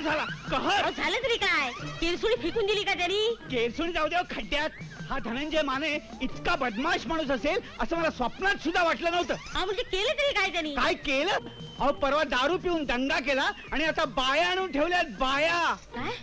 झाला कहर. झालं तरी काय, केरसुणी फेकून दिली का त्यांनी? केरसुणी जाऊ द्या खड्ड्यात. हा धनंजय माने इतका बदमाश माणूस असेल असं मला स्वप्नात सुद्धा वाटलं नव्हतं. म्हणजे केलं तरी काय त्यांनी? काय केलं? अहो परवा दारू पिऊन दंगा केला आणि आता बाया आणून ठेवल्यात. बाया.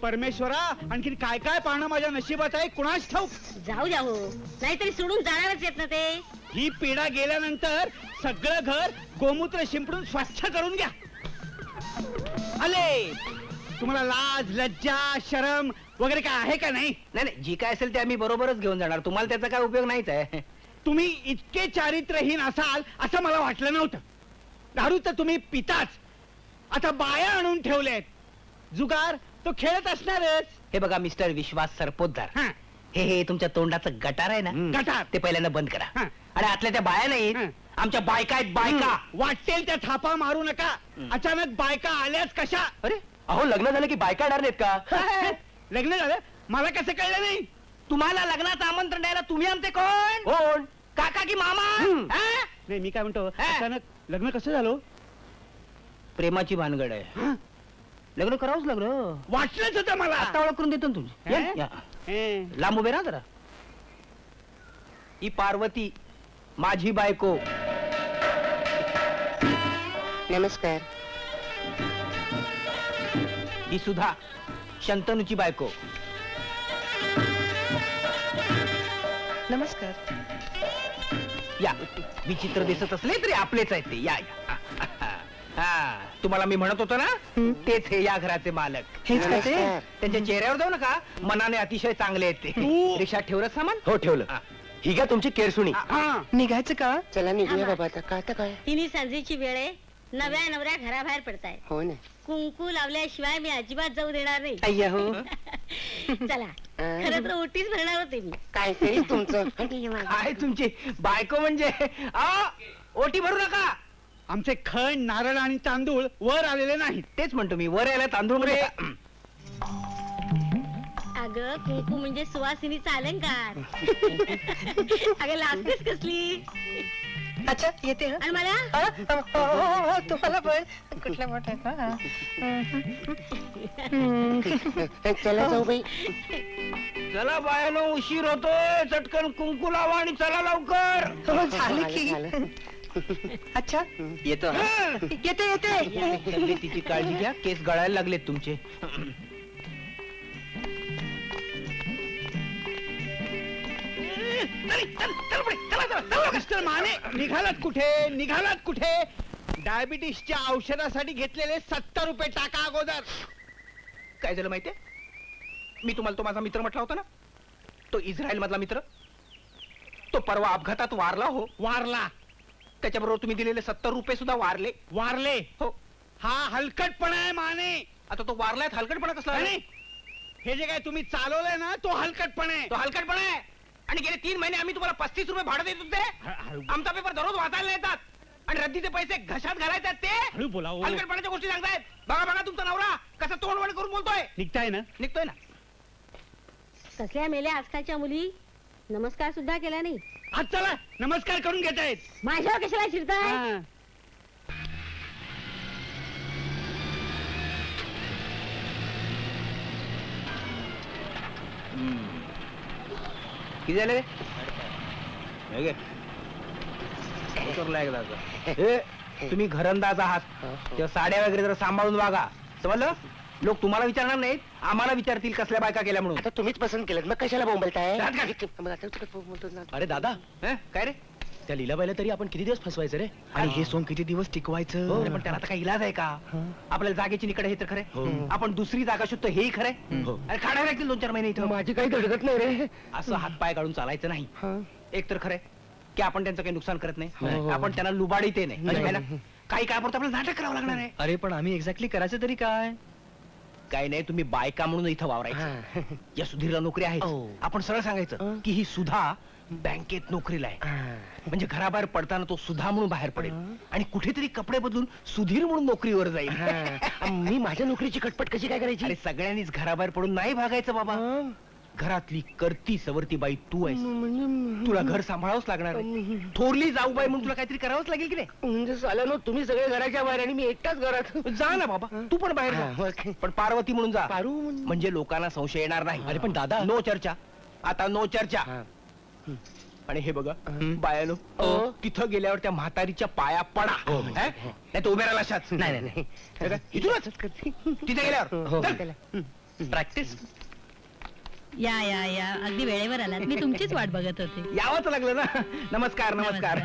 परमेश्वरा, आणखीन काय काय पाहणं माझ्या नशिबात आहे कुणाच ठाऊक. जाऊ द्या हो, नाहीतरी सोडून जाणारच येत ना ते. ही पिढा गेल्यानंतर सगळं घर गोमूत्र शिंपडून स्वच्छ करून घ्या. आले तुम्हाला लाज लज्जा शरम वगैरे काय आहे का नाही? नाही, जी काय असेल ते आम्ही बरोबरच घेऊन जाणार. तुम्हाला त्याचा काय उपयोग नाहीच आहे. तुम्ही इतके चारित्र्यहीन असाल असं मला वाटलं नव्हतं. दारू तर तुम्ही पिताच, आता बाया आणून ठेवल्यात. जुगार तो खेळत असणारच. हे बघा मिस्टर विश्वास सरपोतदार, हे तुमच्या तोंडाचं गटार आहे ना, गटार ते पहिल्यांदा बंद करा. आणि आतल्या त्या बाया नाहीत, आमच्या बायका आहेत. बायका वाटेल त्या थापा मारू नका. अचानक बायका आल्याच कशा? अरे अहो, लग्न झालं की बायका येणार नाहीत का? लग्न झालं मला कसं कळलं नाही? तुम्हाला लग्नाचं आमंत्रण द्यायला तुम्ही आमचे कोण? कोण? काका की मामा? नाही मी काय म्हणतो, अचानक लग्न कसं झालं? प्रेमाची भानगड आहे. लग्न करावंच लागलं. वाटलंच होतं मला. आता ओळख करून देतो ना तुझी. लांब उभे राहा जरा. ही पार्वती माझी बायको. नमस्कार. ही सुद्धा शंतनूची बायको. नमस्कार. या, विचित्र दिसत असले तरी आपलेच आहेत ते. या हा, तुम्हाला मी म्हणत होतो ना, तेच हे या घराचे मालक. त्यांच्या चेहऱ्यावर जाऊ नका, मनाने अतिशय चांगले आहेत ते. रिक्षात ठेवलं सामान? हो ठेवलं. ही का तुमची केरसुणी? निघायचं का? चला निघूया बाबा. आता का काय तिन्ही सांजेची वेळ आहे. नव्या नवऱ्या घराबाहेर पडताय. हो ना. कुंकू लावल्याशिवाय मी अजिबात जाऊ देणार नाही. अय्या हो. चला, खरं तर ओटीच भरणार होते मी. काय तरी तुमचं. काय तुमची बायको म्हणजे? ओटी भरू नका. आमचे खण नारळ आणि तांदूळ वर आलेले नाहीत. तेच म्हणतो मी, वर यायला तांदूळ मध्ये. अगं कुंकू म्हणजे सुवासिनीचा अलंकार. अगं लाजतेस कसली? अच्छा येते. आणि मला तुम्हाला पण कुठल्या मोठ्या. चला जाऊ बाई. चला बायानो, उशीर होतोय. चटकन कुंकू लावा आणि चला लवकर. झालं की. अच्छा येतो. येते येते. तिची काळजी घ्या, केस गळायला लागलेत तुमचे. मिस्टर माने, निघालात कुठे? निघालात कुठे? डायबिटीसच्या औषधासाठी घेतलेले 70 रुपये टाका अगोदर. काय झालं माहितीये? मी तुम्हाला तो माझा मित्र म्हटला होता ना, तो इस्रायल मधला मित्र. तो परवा अपघातात वारला. हो वारला. त्याच्याबरोबर तुम्ही दिलेले 70 रुपये सुद्धा वारले. वारले? हो. हा हलकटपणा आहे माने. आता तो वारलाय, हलकटपणा कसला? हे जे काय तुम्ही चालवलंय ना, तो हलकटपणा आहे. तो हलकटपणा आहे. आणि गेले 3 महिने आम्ही तुम्हाला 35 रुपये भाडं देत होते. आमचा पेपर दररोज वाचायला येतात आणि रद्दीचे पैसे घशात घालायचे ते. हलकटपणाच्या गोष्टी सांगतायत. बघा बघा तुमचा नवरा कसं तोंडवड करून बोलतोय. निघताय ना? निघतोय ना. कसल्या मेल्या आजकालच्या मुली. नमस्कार सुद्धा केला नाही. आज चला नमस्कार करून घेतायत. माझ्यावर कशाला शिरताय? किती झाले? तुम्ही घरंदाज आहात, तेव्हा साड्या वगैरे जरा सांभाळून वागा. समजलं? लोक तुम्हाला विचारणार नाहीत, आम्हाला विचारतील कसल्या बायका केल्या म्हणून. आता तुम्हीच पसंत केलं, मग कशाला बोंबलताय? अरे दादा, काय रे? त्या लीलाबाईला तरी आपण किती दिवस फसवायचं रे? आणि हे सोंग किती दिवस टिकवायचं? पण त्याला आता काही इलाज आहे का? आपल्याला जागेची निकड हे तर खरे, आपण दुसरी जागा शोधतो हेही खरे. अरे खाणार लागतील 2-4 महिने इथं. माझी काही धडकत नाही रे. असं हातपाय काढून चालायचं नाही. एक तर खरंय की आपण त्यांचं काही नुकसान करत नाही, आपण त्यांना लुबाडी ते नाही. काही काळापुरतं आपल्याला नाटक करावं लागणार आहे. अरे पण आम्ही एक्झॅक्टली करायचं तरी काय? काही नाही, तुम्ही बायका म्हणून इथं वावरायचं. या सुधीरला नोकरी आहे, आपण सरळ सांगायचं की ही सुधा बँकेत नोकरीला आहे. म्हणजे घराबाहेर पडताना तो सुधा म्हणून बाहेर पडेल आणि कुठेतरी कपडे बदलून सुधीर म्हणून नोकरीवर जाईल. मी माझ्या नोकरीची खटपट कशी काय करायची? अरे सगळ्यांनीच घराबाहेर पडून नाही भागायचं बाबा. घरातली करती सवरती बाई तू आहेस. तुला घर सांभाळावंच लागणार आहे. थोरली जाऊ बाई म्हणून तुला काहीतरी करावंच लागेल की नाही. म्हणजे साल्यानो तुम्ही सगळे घराच्या बाहेर आणि मी एकटाच घरात. जा ना बाबा, तू पण बाहेर हा, जा. ओके. पण पार्वती म्हणून जा. पारू म्हणून? म्हणजे लोकांना संशय येणार नाही. अरे पण दादा. नो चर्चा, आता नो चर्चा. हा. आणि हे बघा बायानो, हो. तिथं गेल्यावर त्या म्हातारीच्या पाया पडा. नाही तर उभे राहिला अशाच. नाही नाही हे काय? इथूनच तिथे गेल्यावर हो. चल. प्रॅक्टिस. या या या अगदी वेळेवर आलात. मी तुमचीच वाट बघत होते. यावंच लागलं ना. नमस्कार नमस्कार.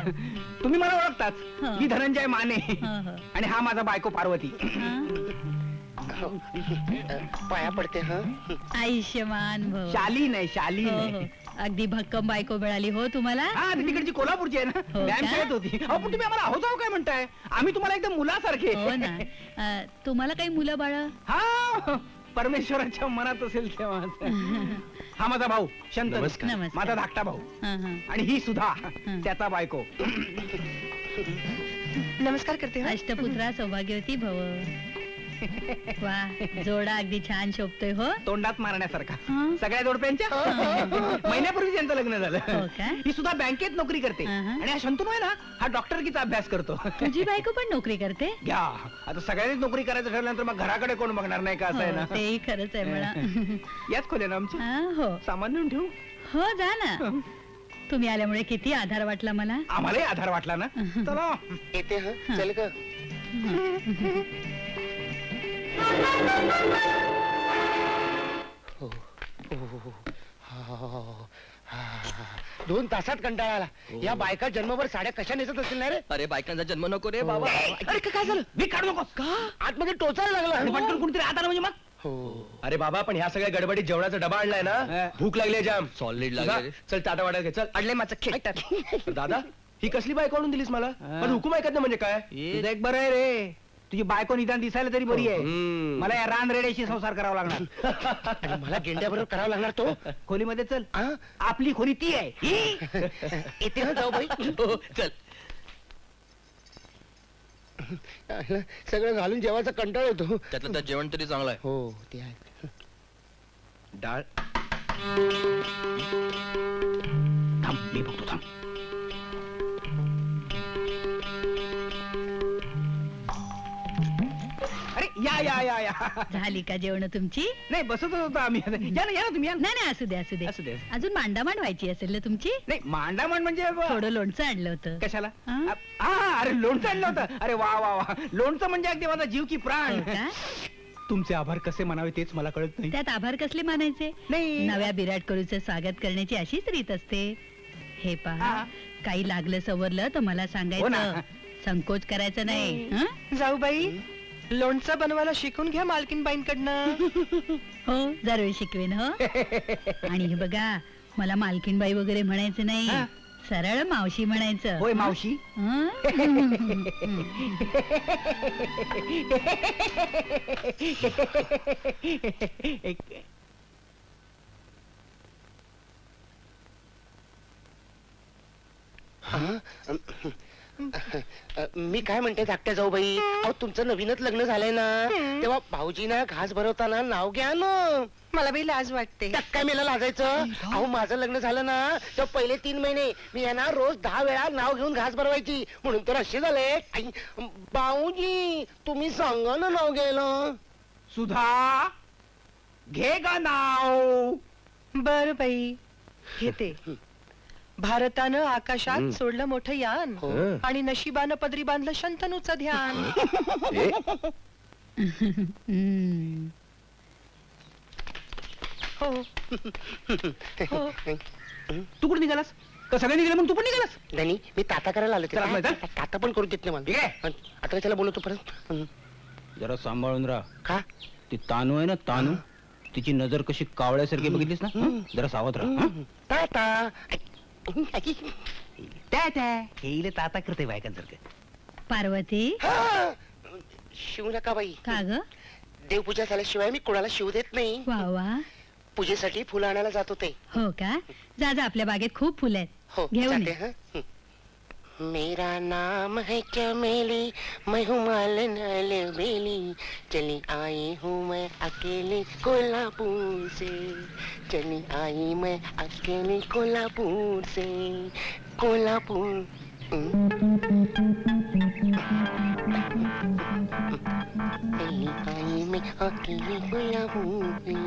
तुम्ही मला ओळखताच. हो. मी धनंजय माने हो, हो. आणि हा माझा बायको पार्वती. पाया पडते हा. आयुष्यमान भव. शाली नाही, शाली हो, नाही. हो. अगदी भक्कम बायको मिळाली हो तुम्हाला. हा ती तिकडची कोल्हापूरची आहे ना. हो व्यायाम का? खेळत होती. अहो पण तुम्ही आम्हाला आहो जाऊ काय म्हणताय. आम्ही तुम्हाला एकदम मुलासारखे. हो ना. तुम्हाला काही मुलं बाळ? हा परमेश्वराच्या मनात असेल तेव्हा. हा माझा भाऊ शंतनू. नमस्कार. नमस्कार. माझा धाकटा भाऊ. हं. आणि ही सुद्धा त्याचा बायको. नमस्कार करते अष्टपुत्रा सौभाग्यवती भव. वा जोडा अगदी छान शोभतोय हो. तोंडात मारण्यासारखा. हं. सगळ्या जोडप्यांच्या महिन्यापूर्वी त्यांचं लग्न झालं. हो का? ही सुद्धा बँकेत नोकरी करते. अहं. आणि हा शंतनू आहे ना, हा डॉक्टरकीचा अभ्यास करतो. तुझी बायको पण नोकरी करते? घ्या आता सगळ्यांनीच नोकरी करायचं ठरल्यानंतर मग घराकडे कोण बघणार नाही का, असं आहे हो, ना. तेही खरंच आहे म्हणा. याच खोल्या ना आमच्या. हा, हो सामान नेऊन ठेवू. हो जा ना. तुम्ही आल्यामुळे किती आधार वाटला मला. आम्हालाही आधार वाटला ना. चला येते हा. चल का. हो, हो, हो. हा, हा. 2 तासात कंटाळा आला. या बायका जन्मभर साड्या कशा नेसत असतील ना रे. अरे बायकांचा जन्म नको रे बाबा. अरे काय झालं. मी काढू नकोस का. आतमध्ये टोचायला आणि लागला. पटकन कुणीतरी आत आलं म्हणजे मग. हो. अरे बाबा पण ह्या सगळ्या गडबडीत जेवणाचा डबा आणलाय ना. भूक लागली आहे जाम. सॉलिड लागले. चल टाटा वाटा घे चल. अडले माझं खेट. दादा ही कसली बायको आणून दिलीस मला. पण हुकूम ऐकत नाही म्हणजे काय. तुझं एक बरं आहे रे. तुझी बायको निदान दिसायला तरी बरी आहे. मला या रान रेड्याशी संसार करावा लागणार. आणि मला गेंड्याबरोबर करावा लागणार तो. खोलीमध्ये चल. हा? आपली खोली ती आहे ही. येते ना जाऊ बाई. चल. सगळं घालून जेवायचा कंटाळ येतो. त्यातलं त्यात जेवण तरी चांगलं आहे. हो ते आहे. डाळ. थांब मी बघतो थांब. अरे या या या या. झाली का जेवण तुमची? नाही बसत होतो आम्ही. या ना तुम्ही या ना. नाही नाही असू दे असू दे. असू दे. अजून मांडामांड व्हायची असेल ना तुमची. नाही मांडामांड म्हणजे थोडं लोणचं आणलं होतं. कशाला. हा? हा अरे लोणचं आणलं होतं. अरे वा वा वा. लोणचं म्हणजे अगदी माझा जीव की प्राण. हो का? तुमचे आभार कसे मानावे तेच मला कळत नाही. त्यात आभार कसले मानायचे. नाही. नव्या विराट कोहलीचं स्वागत करण्याची अशीच रीत असते. हे पहा हा. काही लागलं सवरलं तर मला हो सांगायचं. ना. संकोच करायचा नाही. हं? जाऊ बाई लोणचं बनवायला शिकून घ्या मालकीनबाईंकडनं. हो जरूर शिकवेन हो. आणि हे बघा मला मालकीनबाई वगैरे म्हणायचं नाही. हा. सरळ मावशी म्हणायचं. होय मावशी. हं? मी काय म्हणते धाकट्या जाऊ बाई. अहो तुमचं नवीनच लग्न झालंय ना. तेव्हा भाऊजीना घास भरवताना नाव घ्या ना. मला बाई लाज वाटते. त्यात काय मला लाजायचं. अहो माझं लग्न झालं ना तर पहिले 3 महिने मी यांना रोज 10 वेळा नाव घेऊन घास भरवायची. म्हणून तर असे झाले. आई, भाऊजी तुम्ही सांगा ना नाव घ्यायला. सुधा घे गा नाव. बर बाई घेते. भारतानं आकाशात सोडलं मोठं यान हो. आणि नशिबानं पदरी बांधलं शंतनूचं ध्यान. हं. हो हो तू कुठे निघालास. का सगळे निघाले मग तू पण निघालास. नाही मी ताता करायला आलो. चला, चला. ताता पण करू देत नाही ठीक मला. आहे. आता त्याला बोलवतो परत. जरा सांभाळून राहा. का ती तानू आहे ना तानू. तिची नजर कशी कावळ्यासारखी बघितलीस ना. जरा सावध राहा. ताता हेले ताता करते बायकांसारखं. पार्वती शिव नका बाई. का ग. देवपूजा झाल्याशिवाय मी कोणाला शिव देत नाही. वा वा. पूजेसाठी फुलं आणायला जात होते. हो का. जा जा आपल्या बागेत खूप फुलं आहेत. हो घेऊन जाते ये. हं. मेरा नाम है चमेली, मैं हूँ मालन अलबेली, चली आई हूँ मैं अकेले कोल्हापुर से, चली आई मैं अकेले कोल्हापुर से, कोल्हापुर। चली आई मैं अकेले कोल्हापुर से।